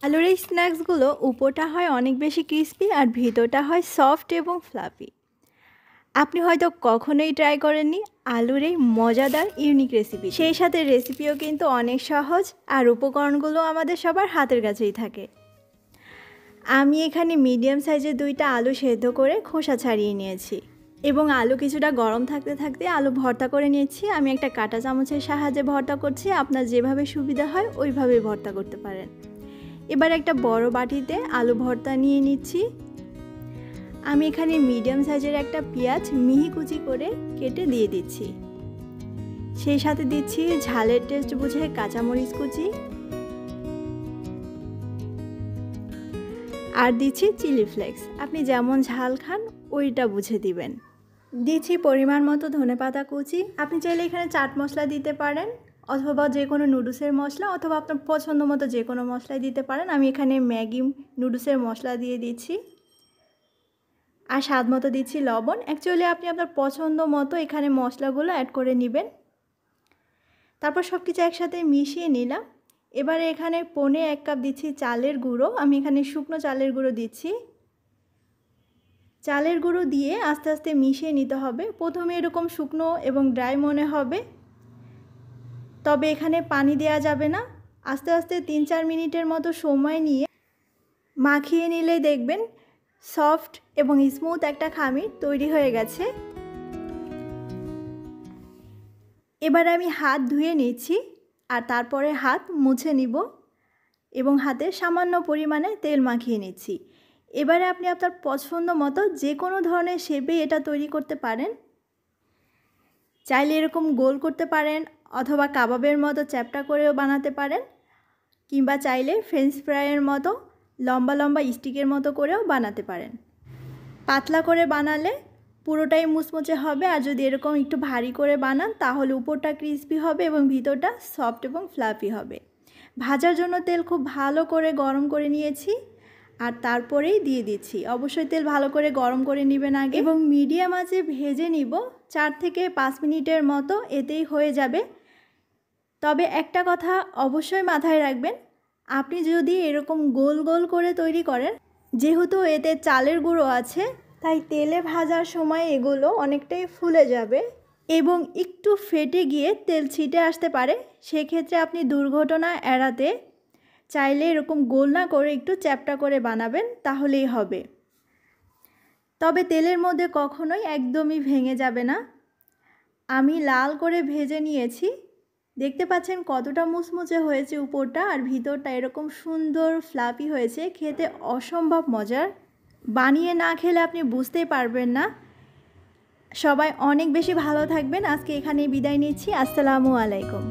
আলুর এই স্ন্যাক্সগুলো উপরটা হয় অনেক বেশি ক্রিস্পি আর ভিতরটা হয় সফট এবং ফ্লাফি। আপনি হয়তো কখনোই ট্রাই করেননি আলুর এই মজাদার ইউনিক রেসিপি। সেই সাথে রেসিপিও কিন্তু অনেক সহজ আর উপকরণগুলো আমাদের সবার হাতের কাছেই থাকে। আমি এখানে মিডিয়াম সাইজের 2টা আলু সেদ্ধ করে খোসা ছাড়িয়ে নিয়েছি এবং আলু কিছুটা গরম থাকতে থাকতে আলু ভর্তা করে নিয়েছি। আমি একটা কাঁটা চামচের সাহায্যে ভর্তা করছি, আপনার যেভাবে সুবিধা হয় ওইভাবেই ভর্তা করতে পারেন। এবার একটা বড় বাটিতে আলু ভর্তা নিয়ে নিচ্ছি। আমি এখানে মিডিয়াম সাইজের একটা পেঁয়াজ মিহি কুচি করে কেটে দিয়ে দিচ্ছি। সেই সাথে দিচ্ছি ঝালের টেস্ট বুঝে কাঁচামরিচ কুচি আর দিচ্ছি চিলি ফ্লেক্স। আপনি যেমন ঝাল খান ওইটা বুঝে দিবেন। দিচ্ছি পরিমাণ মতো ধনেপাতা কুচি। আপনি চাইলে এখানে চাট মশলা দিতে পারেন অথবা যে কোনো নুডলসের মশলা অথবা আপনার পছন্দ মতো যে কোনো মশলাই দিতে পারেন। আমি এখানে ম্যাগি নুডলসের মশলা দিয়ে দিচ্ছি আর স্বাদ মতো দিচ্ছি লবণ। অ্যাকচুয়ালি আপনি আপনার পছন্দ মতো এখানে মশলাগুলো অ্যাড করে নেবেন। তারপর সব কিছু একসাথে মিশিয়ে নিলাম। এবারে এখানে 1.5 কাপ দিচ্ছি চালের গুঁড়ো। আমি এখানে শুকনো চালের গুঁড়ো দিচ্ছি। চালের গুঁড়ো দিয়ে আস্তে আস্তে মিশিয়ে নিতে হবে। প্রথমে এরকম শুকনো এবং ড্রাই মনে হবে, তবে এখানে পানি দেওয়া যাবে না। আস্তে আস্তে 3-4 মিনিটের মতো সময় নিয়ে মাখিয়ে নিলেই দেখবেন সফট এবং স্মুথ একটা খামির তৈরি হয়ে গেছে। এবার আমি হাত ধুয়ে নিচ্ছি আর তারপরে হাত মুছে নিব এবং হাতে সামান্য পরিমাণে তেল মাখিয়ে নিচ্ছি। এবারে আপনি আপনার পছন্দ মতো যে কোনো ধরনের শেপে এটা তৈরি করতে পারেন। চাইলে এরকম গোল করতে পারেন অথবা কাবাবের মতো চ্যাপ্টা করেও বানাতে পারেন, কিংবা চাইলে ফ্রেঞ্চ ফ্রাইয়ের মতো লম্বা লম্বা স্টিকের মতো করেও বানাতে পারেন। পাতলা করে বানালে পুরোটাই মুচমুচে হবে, আর যদি এরকম একটু ভারী করে বানান তাহলে উপরটা ক্রিস্পি হবে এবং ভিতরটা সফট এবং ফ্লাফি হবে। ভাজার জন্য তেল খুব ভালো করে গরম করে নিয়েছি আর তারপরেই দিয়ে দিচ্ছি। অবশ্যই তেল ভালো করে গরম করে নেবেন আগে এবং মিডিয়াম আঁচে ভেজে নিব 4 থেকে 5 মিনিটের মতো, এতেই হয়ে যাবে। তবে একটা কথা অবশ্যই মাথায় রাখবেন, আপনি যদি এরকম গোল গোল করে তৈরি করেন, যেহেতু এতে চালের গুঁড়ো আছে তাই তেলে ভাজার সময় এগুলো অনেকটাই ফুলে যাবে এবং একটু ফেটে গিয়ে তেল ছিটে আসতে পারে। সেক্ষেত্রে আপনি দুর্ঘটনা এড়াতে চাইলে এরকম গোল না করে একটু চ্যাপ্টা করে বানাবেন, তাহলেই হবে। তবে তেলের মধ্যে কখনোই একদমই ভেঙে যাবে না। আমি লাল করে ভেজে নিয়েছি, দেখতে পাচ্ছেন কতটা মুচমুচে হয়েছে উপরটা আর ভিতরটা এরকম সুন্দর ফ্লাফি হয়েছে। খেতে অসম্ভব মজার, বানিয়ে না খেলে আপনি বুঝতেই পারবেন না। সবাই অনেক বেশি ভালো থাকবেন। আজকে এখানেই বিদায় নিচ্ছি। আসসালামু আলাইকুম।